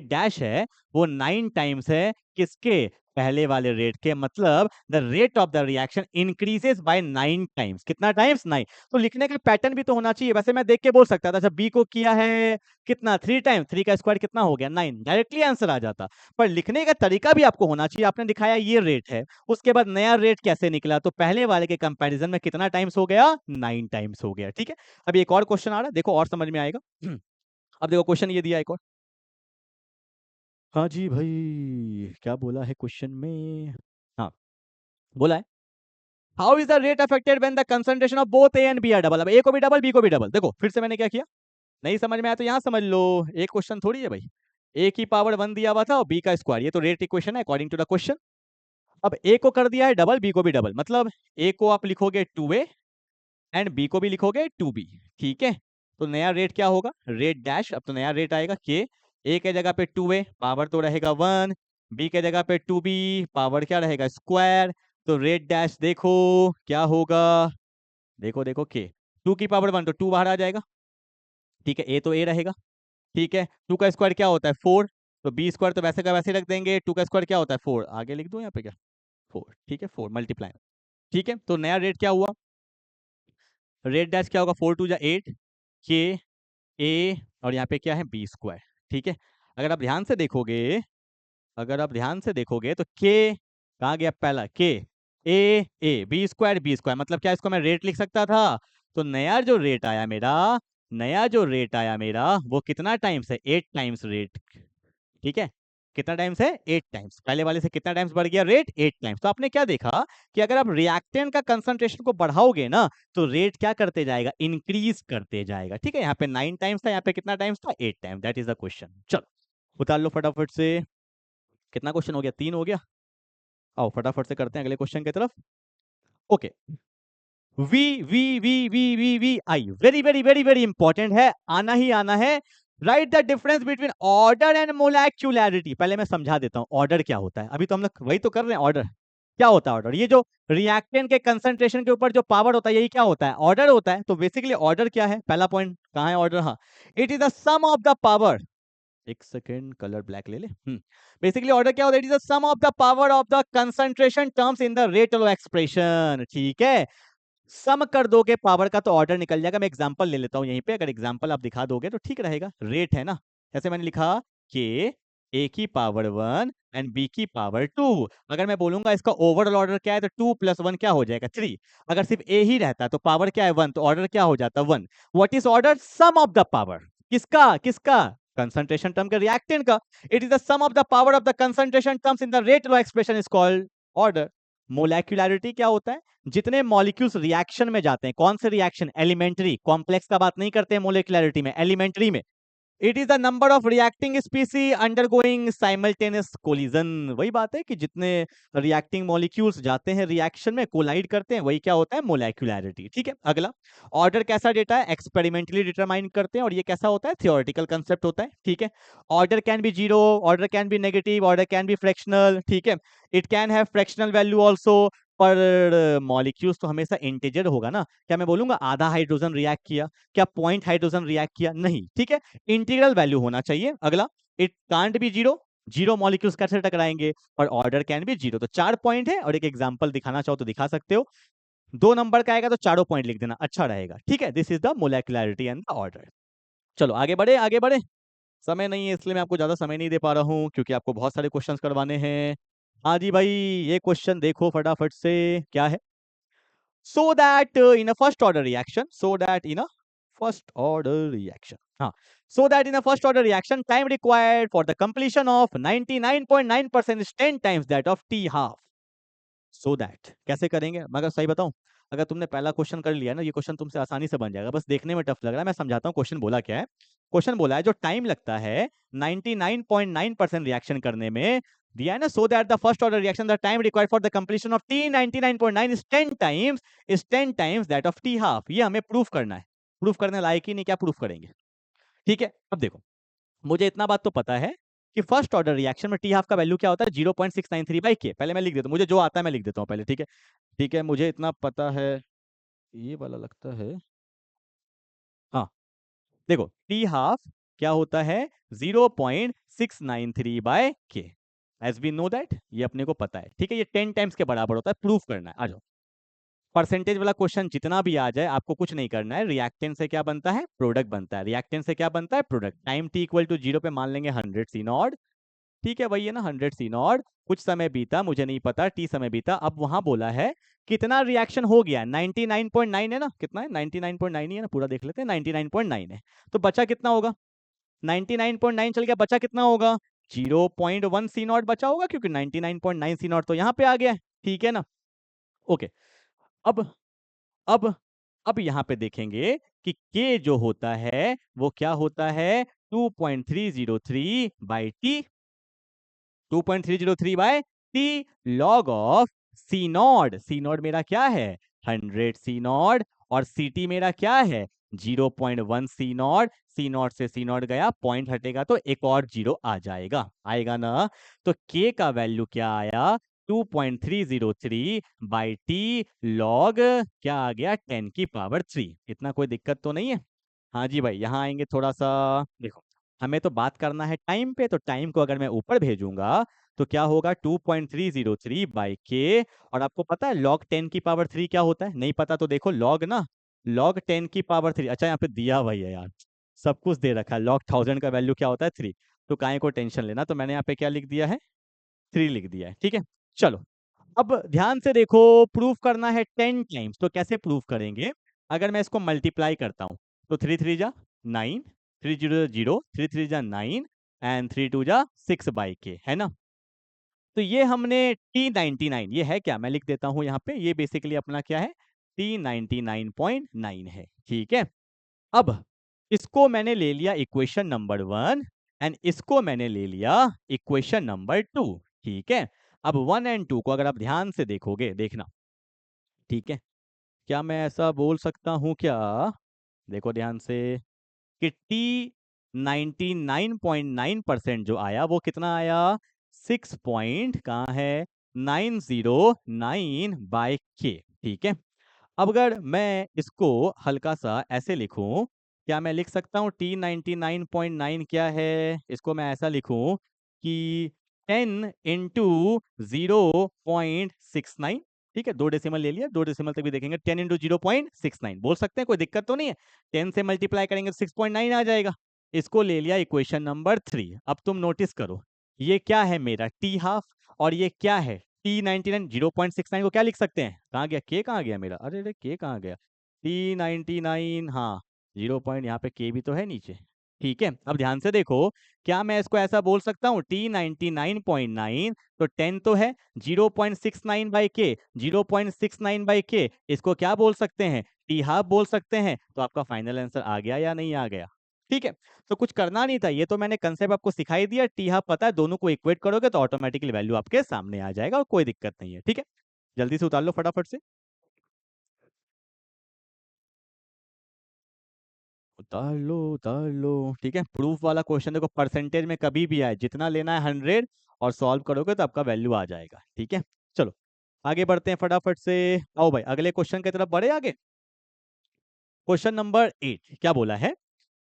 डैश है वो 9 टाइम्स है किसके? पहले वाले रेट के, मतलब the rate of the reaction increases by 9 times. कितना टाइम्स? 9। तो लिखने का पैटर्न भी तो होना चाहिए। वैसे मैं देख के बोल सकता था, जब बी को किया है कितना? 3 टाइम, 3 का स्क्वायर कितना हो गया? 9, डायरेक्टली आंसर आ जाता। पर लिखने का तरीका भी आपको होना चाहिए। आपने दिखाया ये रेट है, उसके बाद नया रेट कैसे निकला? तो पहले वाले के कंपैरिजन में कितना टाइम्स हो गया? 9 टाइम्स हो गया, ठीक है। अभी एक और क्वेश्चन आ रहा है, देखो और समझ में आएगा। अब देखो क्वेश्चन ये दिया एक और। हाँ जी भाई, क्या बोला है क्वेश्चन में? हाँ, बोला है how is the rate affected when the concentration of both A and B are double. अब ए को भी डबल, बी को भी डबल। देखो फिर से मैंने क्या किया, नहीं समझ में आया तो यहाँ समझ लो, एक क्वेश्चन थोड़ी है भाई, ए की पावर 1 दिया हुआ था और बी का स्क्वायर, ये तो रेट इक्वेशन है अकॉर्डिंग टू द क्वेश्चन। अब ए को कर दिया है डबल, बी को भी डबल, मतलब ए को आप लिखोगे 2a एंड बी को भी लिखोगे 2b, ठीक है। तो नया रेट क्या होगा, रेट डैश, अब तो नया रेट आएगा के, ए के जगह पे 2a पावर तो रहेगा 1, बी के जगह पे 2b पावर क्या रहेगा स्क्वायर, तो रेट डैश देखो क्या होगा, देखो देखो के 2 की पावर 1 तो 2 बाहर आ जाएगा, ठीक है, ए तो ए रहेगा, ठीक है, 2 का स्क्वायर क्या होता है 4, तो बी स्क्वायर तो वैसे का वैसे रख देंगे, 2 का स्क्वायर क्या होता है 4, आगे लिख दो यहाँ पे क्या 4, ठीक है 4 मल्टीप्लाई, ठीक है। तो नया रेट क्या हुआ, रेट डैश क्या होगा 4 2 जा 8 के ए और यहाँ पे क्या है बी स्क्वायर, ठीक है। अगर आप ध्यान से देखोगे, अगर आप ध्यान से देखोगे तो के कहाँ गया, पहला के ए बी स्क्वायर मतलब क्या, इसको मैं रेट लिख सकता था, तो नया जो रेट आया मेरा, नया जो रेट आया मेरा वो कितना टाइम्स है 8 टाइम्स रेट, ठीक है, कितना टाइम्स है 8 टाइम्स, पहले वाले से कितना टाइम्स बढ़ गया रेट 8 टाइम्स। तो आपने क्या देखा कि अगर आप रिएक्टेंट का कंसंट्रेशन को बढ़ाओगे ना तो रेट क्या करते जाएगा, इंक्रीज करते जाएगा, ठीक है। यहाँ पे 9 टाइम्स था, यहाँ पे कितना टाइम्स था 8 times, that is the question. चलो उतार लो फटाफट से, कितना क्वेश्चन हो गया, 3 हो गया, आओ फटाफट से करते हैं अगले क्वेश्चन की तरफ। Okay, V V V V V V I very very very very important है, आना ही आना है। Write the difference between order and molecularity, पहले मैं समझा देता हूं ऑर्डर क्या होता है, अभी तो हम लोग वही तो कर रहे हैं, ऑर्डर क्या होता है, ऑर्डर ये जो रिएक्टेंट के कंसंट्रेशन के ऊपर जो पावर होता है यही क्या होता है, ऑर्डर होता है। तो बेसिकली ऑर्डर क्या है, पहला पॉइंट कहां है ऑर्डर, हाँ it is the sum of the power, एक सेकेंड कलर ब्लैक ले ले, बेसिकली ऑर्डर क्या होता है, it is the sum of the power of the concentration terms in the rate of expression, ठीक है। सम कर दोगे पावर का तो ऑर्डर निकल जाएगा। मैं एग्जांपल ले लेता हूं यहीं पे, अगर एग्जांपल आप दिखा दोगे तो ठीक रहेगा। रेट है ना, जैसे मैंने लिखा के ए की पावर 1 एंड बी की पावर 2, अगर मैं बोलूंगा इसका ओवरऑल ऑर्डर क्या है तो 2 + 1 क्या हो जाएगा 3, अगर सिर्फ ए ही रहता तो पावर क्या है 1, तो ऑर्डर क्या हो जाता 1। What is order, sum of the power, किसका किसका, कंसंट्रेशन टर्म के रिएक्टेंट का, it is the sum of the power of the concentration terms in the rate law expression is called order. Molecularity क्या होता है, जितने मॉलिक्यूल्स रिएक्शन में जाते हैं, कौन से रिएक्शन, एलिमेंट्री, कॉम्प्लेक्स का बात नहीं करते हैं मोलेक्युलरिटी में, एलिमेंट्री में it is the number of reacting स्पीसी undergoing simultaneous collision, वही बात है कि जितने रिएक्टिंग मॉलिक्यूल्स जाते हैं रिएक्शन में, कोलाइड करते हैं, वही क्या होता है मोलेक्युलरिटी, ठीक है। अगला ऑर्डर कैसा डेटा है, एक्सपेरिमेंटली डिटरमाइन करते हैं और ये कैसा होता है, थियोरेटिकल कंसेप्ट होता है, ठीक है। Order can be zero, order can be negative, order can be fractional, ठीक है, it can have fractional value also, पर मॉलिक्यूल्स तो हमेशा इंटीजर होगा ना, क्या मैं बोलूंगा आधा हाइड्रोजन रिएक्ट किया, क्या पॉइंट हाइड्रोजन रिएक्ट किया, नहीं, ठीक है, इंटीग्रल वैल्यू होना चाहिए। अगला it can't be zero, zero molecules कैसे टकराएंगे, और ऑर्डर कैन बी जीरो, तो 4 पॉइंट है और एक एग्जांपल दिखाना चाहो तो दिखा सकते हो, 2 नंबर का आएगा तो चारों पॉइंट लिख देना, अच्छा रहेगा, ठीक है। This is the molecularity and the order. चलो आगे बढ़े आगे बढ़े, समय नहीं है इसलिए मैं आपको ज्यादा समय नहीं दे पा रहा हूं क्योंकि आपको बहुत सारे क्वेश्चंस करवाने हैं। हाँ जी भाई, ये क्वेश्चन देखो फटाफट से, क्या है, so that in a first order reaction, so that in a first order reaction, हाँ, so that in a first order reaction time required for the completion of 99.9% is 10 times that of t half, so that कैसे करेंगे, मगर सही बताऊं, अगर तुमने पहला question कर लिया ना, ये क्वेश्चन तुमसे आसानी से बन जाएगा, बस देखने में टफ लग रहा है, मैं समझाता हूँ क्वेश्चन बोला क्या है। क्वेश्चन बोला है जो टाइम लगता है 99.9% रिएक्शन करने में, दिया है ना, so that the first order reaction the time required for the completion of T 99.9 is 10 times that of T half, ये हमें प्रूफ करना है, प्रूफ करने लायक ही नहीं, क्या प्रूफ करेंगे, ठीक है। अब देखो, मुझे इतना बात तो पता है कि फर्स्ट ऑर्डर रिएक्शन में टी हाफ का वैल्यू क्या होता है 0.693/k, पहले मैं लिख देता हूं, मुझे जो आता है मैं लिख देता हूं पहले, ठीक है, ठीक है, मुझे इतना पता है, ये वाला लगता है, हाँ देखो टी हाफ क्या होता है 0.693/k, as we know that, ये अपने को पता है, ठीक है, ये 10 टाइम्स के बराबर होता है, प्रूफ करना है, आ जाओ। परसेंटेज वाला क्वेश्चन जितना भी आ जाए आपको कुछ नहीं करना है, रिएक्टेंट से क्या बनता है, प्रोडक्ट बनता है, रिएक्टेंट से क्या बनता है, product, time t equal to 0 पे मान लेंगे 100 सी नॉट, ठीक है, वही है ना 100 सी नॉट, कुछ समय बीता, मुझे नहीं पता, टी समय बीता, अब वहां बोला है कितना रिएक्शन हो गया, 99.9 है ना, कितना है 99.9 ही है ना, पूरा देख लेते हैं, 99.9 है, तो बचा कितना होगा, 99.9 चल गया, बचा कितना होगा 0.1 सी नॉट बचा होगा, क्योंकि 99.9 सी नॉट तो यहाँ पे आ गया है, ठीक है ना। ओके, अब अब अब यहाँ पे देखेंगे कि के जो होता है वो क्या होता है 2.303 by t, 2.303 by T log of C naught. C naught मेरा क्या है 100 सी नॉड, और सी टी मेरा क्या है 0.1 सी नॉड। सी नॉट से सी नॉट गया, पॉइंट हटेगा तो एक और जीरो आ जाएगा, आएगा ना। तो के का वैल्यू क्या आया 2.303 बाई टी लॉग क्या आ गया 10 की पावर 3। इतना कोई दिक्कत तो नहीं है। हाँ जी भाई, यहाँ आएंगे थोड़ा सा। देखो, हमें तो बात करना है टाइम पे, तो टाइम को अगर मैं ऊपर भेजूंगा तो क्या होगा 2.303 बाई के। और आपको पता है लॉग 10 की पावर 3 क्या होता है? नहीं पता तो देखो, लॉग ना, लॉग 10 की पावर 3। अच्छा यहाँ पे दिया भाई है यार, सब कुछ दे रखा है। लॉग 1000 का वैल्यू क्या होता है 3। तो काहे को टेंशन लेना, तो मैंने यहाँ पे क्या लिख दिया है 3 लिख दिया है, ठीक है। चलो, अब ध्यान से देखो, प्रूफ करना है 10 टाइम्स। तो कैसे प्रूफ करेंगे? अगर मैं इसको मल्टीप्लाई करता हूँ तो 3 3 जा 9, 3 0 0, 3 3 जा 9 एंड 3 2 जा 6 बाई के, है ना। तो ये हमने T99, ये है क्या, मैं लिख देता हूं यहाँ पे, ये बेसिकली अपना क्या है T99.9 है, ठीक है। अब इसको मैंने ले लिया इक्वेशन नंबर 1 एंड इसको मैंने ले लिया इक्वेशन नंबर 2, ठीक है। अब 1 एंड 2 को अगर आप ध्यान से देखोगे, देखना, ठीक है। क्या मैं ऐसा बोल सकता हूं क्या, देखो ध्यान से, कि टी 99.9% जो आया वो कितना आया 6 पॉइंट कहाँ है 909 बाय के, ठीक है। अब अगर मैं इसको हल्का सा ऐसे लिखूं, क्या मैं लिख सकता हूँ T99.9 क्या है? इसको मैं ऐसा लिखूं कि 10 इंटू 0.69, ठीक है। 2 डेसिमल ले लिया, 2 डेसिमल तक भी देखेंगे। 10 इंटू 0.69 बोल सकते हैं, कोई दिक्कत तो नहीं है। 10 से मल्टीप्लाई करेंगे तो 6.9 आ जाएगा। इसको ले लिया इक्वेशन नंबर 3। अब तुम नोटिस करो, ये क्या है मेरा टी हाफ, और ये क्या है T99। 0.69 को क्या लिख सकते हैं, कहाँ गया के, कहाँ गया मेरा, अरे अरे के कहाँ गया, T99, हाँ 0 पॉइंट, यहाँ पे के भी तो है नीचे, ठीक है। अब ध्यान से देखो, क्या मैं इसको ऐसा बोल सकता हूँ T99.9, तो 10 तो है, 0.69 बाई के, 0.69 बाई के, इसको क्या बोल सकते हैं टी हाफ बोल सकते हैं। तो आपका फाइनल आंसर आ गया या नहीं आ गया? ठीक है। तो कुछ करना नहीं था, ये तो मैंने कंसेप्ट आपको सिखाई दिया। टी हाफ पता है, दोनों को इक्वेट करोगे तो ऑटोमेटिकली वैल्यू आपके सामने आ जाएगा और कोई दिक्कत नहीं है, ठीक है। जल्दी से उतार लो फटाफट से, उतार लो उतार लो, ठीक है। प्रूफ वाला क्वेश्चन देखो, परसेंटेज में कभी भी आए, जितना लेना है 100 और सॉल्व करोगे तो आपका वैल्यू आ जाएगा, ठीक है। चलो आगे बढ़ते हैं फटाफट से। आओ भाई अगले क्वेश्चन की तरफ बढ़े आगे। क्वेश्चन नंबर 8 क्या बोला है,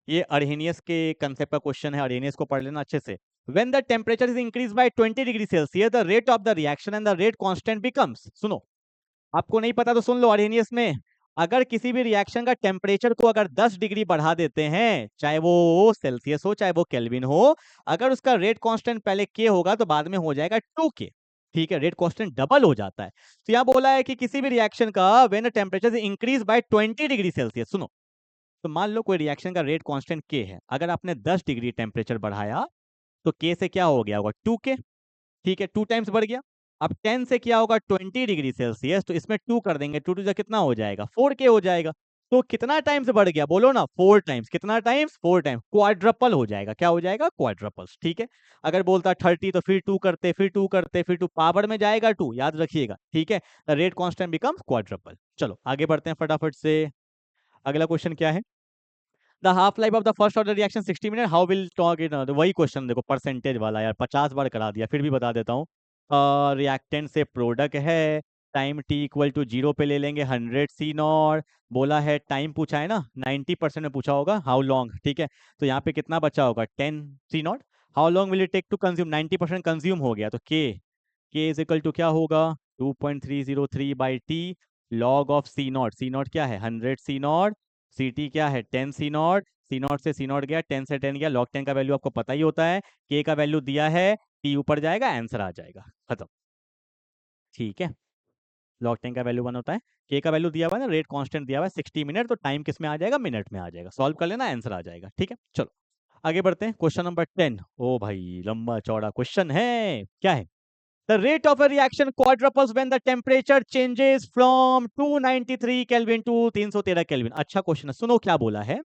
ये अर्हेनियस के कंसेप्ट का क्वेश्चन है, अर्हेनियस को पढ़ लेना अच्छे से। When the temperature is increased by 20 degree Celsius, the rate of the reaction and the rate constant becomes, सुनो, आपको नहीं पता तो सुन लो। अर्हेनियस में अगर किसी भी रिएक्शन का टेम्परेचर को अगर 10 डिग्री बढ़ा देते हैं, चाहे वो सेल्सियस हो चाहे वो केल्विन हो, अगर उसका रेट कांस्टेंट पहले के होगा तो बाद में हो जाएगा 2 के, ठीक है। रेट कांस्टेंट डबल हो जाता है। तो यहाँ बोला है कि किसी भी रिएक्शन का when temperature increase by 20 degree Celsius, सुनो, तो मान लो कोई रिएक्शन का रेट कांस्टेंट के है, अगर आपने 10 डिग्री टेम्परेचर बढ़ाया तो के से क्या हो गया होगा 2 के, ठीक है, 2 टाइम्स बढ़ गया। अब 10 से क्या होगा 20 डिग्री सेल्सियस, तो इसमें 2 कर देंगे, 2 टू कितना हो जाएगा 4 के हो जाएगा। तो कितना टाइम्स बढ़ गया बोलो ना, 4 टाइम्स। कितना टाइम्स 4 टाइम्स, क्वाड्रपल हो जाएगा। क्या हो जाएगा क्वाड्रपल्स, ठीक है। अगर बोलता 30 तो फिर 2 करते, फिर 2 करते, फिर 2 पावर में जाएगा 2, याद रखिएगा, ठीक है। Rate constant becomes quadruple. चलो आगे बढ़ते हैं फटाफट से। अगला क्वेश्चन क्या है, the half life of the first order reaction 60 minute, how will talk in, वही क्वेश्चन देखो, परसेंटेज वाला यार, 50 बार करा दिया, फिर भी बता देता हूँ। रिएक्टेंट से प्रोडक्ट है, टाइम टी इक्वल टू 0 पे ले लेंगे 100 सी नॉट। बोला है टाइम पूछा है ना, 90% में पूछा होगा, हाउ लॉन्ग, ठीक है। तो यहाँ पे कितना बचा होगा 10 C naught. How long will it take to consume, 90% consume हो गया, तो के इज इक्वल टू क्या होगा 2.303 by T log of C naught. C naught क्या है 100 सी नॉट, सी टी क्या है 10 सी नॉट। सी नॉट से सी नॉट गया, 10 से 10 गया, लॉग 10 का वैल्यू आपको पता ही होता है, के का वैल्यू दिया है, टी ऊपर जाएगा, आंसर आ जाएगा, खत्म, ठीक है। लॉग 10 का वैल्यू 1 होता है, के का वैल्यू दिया हुआ है ना, रेट कांस्टेंट दिया हुआ है 60 मिनट, तो टाइम किस में आ जाएगा मिनट में आ जाएगा, सॉल्व कर लेना आंसर आ जाएगा, ठीक है। चलो आगे बढ़ते हैं, क्वेश्चन नंबर 10। ओ भाई लंबा चौड़ा क्वेश्चन है, क्या है, The rate of a reaction quadruples when the temperature changes from 293 Kelvin to 313 Kelvin. अच्छा क्वेश्चन है, सुनो क्या बोला है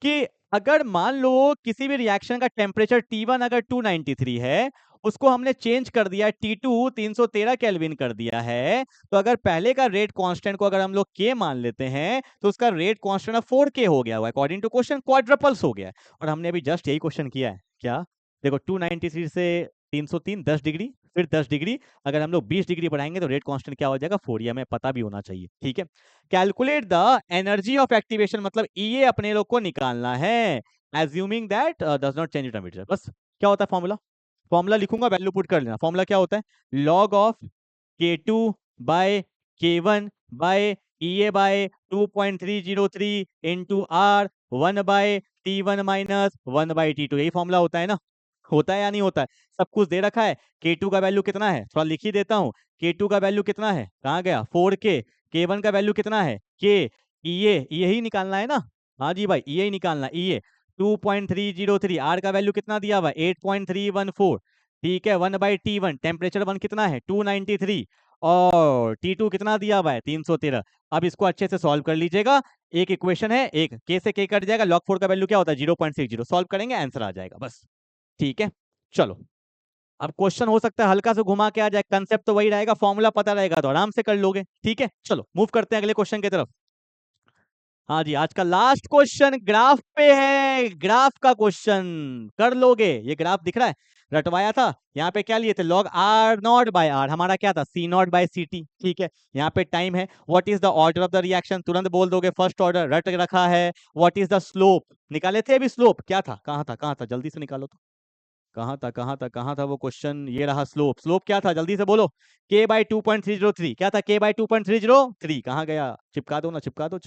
कि अगर मान लो किसी भी रिएक्शन का टेम्परेचर T1 अगर 293 है, उसको हमने चेंज कर दिया T2 313 केल्विन कर दिया है, तो अगर पहले का रेट कांस्टेंट को अगर हम लोग K मान लेते हैं तो उसका रेट कांस्टेंट 4K हो गया हुआ है, अकॉर्डिंग टू क्वेश्चन क्वाड्रपल्स हो गया है। और हमने अभी जस्ट यही क्वेश्चन किया है। क्या देखो 293 से 303 10 डिग्री, फिर 10 डिग्री, अगर हम लोग 20 डिग्री बढ़ाएंगे तो रेट कांस्टेंट क्या हो जाएगा 4, ये हमें पता भी होना चाहिए। ठीक है, calculate the energy of activation, मतलब ये अपने लोग को निकालना है, assuming that does not change temperature. बस क्या होता है फॉर्मूला, फॉर्मूला लिखूंगा, वैल्यू पुट कर लेना। फॉर्मूला क्या होता है, log of K2 by K1 by EA by 2.303 into R 1 by T1 minus 1 by T2, यही फॉर्मूला होता है ना, होता है या नहीं होता है? सब कुछ दे रखा है। K2 का वैल्यू कितना है, थोड़ा लिख ही देता हूँ। K2 का वैल्यू कितना है, कहाँ गया 4K। K1 का वैल्यू कितना है K, EA यही निकालना है ना, हाँ जी भाई EA निकालना, EA 2.303, R का वैल्यू कितना दिया हुआ 8.314, ठीक है। 1 बाई T1, टेम्परेचर 1 कितना है 293, और T2 कितना दिया हुआ है 313। अब इसको अच्छे से सॉल्व कर लीजिएगा, एक इक्वेशन है, एक K से K कट जाएगा, log 4 का वैल्यू क्या होता है 0.60, सॉल्व करेंगे आंसर आ जाएगा बस। ठीक है, चलो अब क्वेश्चन हो सकता है हल्का से घुमा के आ जाए, कंसेप्ट तो वही रहेगा, फॉर्मूला पता रहेगा तो आराम से कर लोगे। ठीक है, चलो मूव करते हैं अगले क्वेश्चन की तरफ। हाँ जी, आज का लास्ट क्वेश्चन ग्राफ पे है, ग्राफ का क्वेश्चन कर लोगे। ये ग्राफ दिख रहा है, रटवाया था, यहाँ पे क्या लिए थे log R naught by R, हमारा क्या था C naught by C T. ठीक है, यहाँ पे टाइम है, what is the order of the reaction, तुरंत बोल दोगे फर्स्ट ऑर्डर, रट रखा है। व्हाट इज द स्लोप, निकाले थे अभी स्लोप, क्या था कहाँ था जल्दी से निकालो तो, कहाँ था वो क्वेश्चन, ये रहा स्लोप, स्लोप क्या था जल्दी से बोलो, k बाई 2.303, क्या था k बाई 2.303, कहाँ गया, चिपका दो ना, चिपका दो,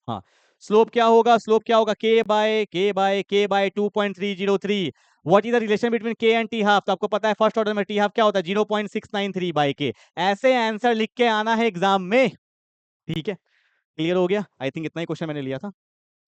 हाँ। स्लोप क्या होगा, स्लोप क्या होगा k by 2.303। What is the relation between k and T half, तो आपको पता है फर्स्ट ऑर्डर में टी हाफ क्या होता है 0.693 बाई k। ऐसे आंसर लिख के आना है एग्जाम में। ठीक है, क्लियर हो गया, आई थिंक इतना ही क्वेश्चन मैंने लिया था,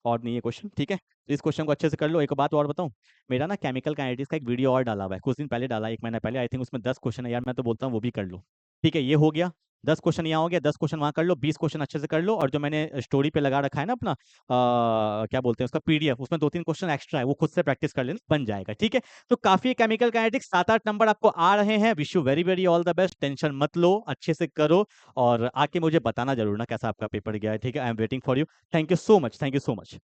और नहीं है क्वेश्चन। ठीक है, तो इस क्वेश्चन को अच्छे से कर लो। एक बात और बताऊं, मेरा ना केमिकल काइनेटिक्स का एक वीडियो और डाला हुआ है, कुछ दिन पहले डाला, 1 महीना पहले, आई थिंक उसमें 10 क्वेश्चन है यार, मैं तो बोलता हूँ वो भी कर लो। ठीक है, ये हो गया 10 क्वेश्चन, यहाँ हो गया 10 क्वेश्चन, वहाँ कर लो 20 क्वेश्चन अच्छे से कर लो। और जो मैंने स्टोरी पे लगा रखा है ना अपना क्या बोलते हैं उसका PDF, उसमें 2-3 क्वेश्चन एक्स्ट्रा है, वो खुद से प्रैक्टिस कर लेना, बन जाएगा। ठीक है, तो काफी केमिकल काइनेटिक्स 7-8 नंबर आपको आ रहे हैं। Wish you very very all the best, tension मत लो, अच्छे से करो, और आके मुझे बताना जरूर ना कैसा आपका पेपर गया है। ठीक है, I am waiting for you. Thank you so much, thank you so much.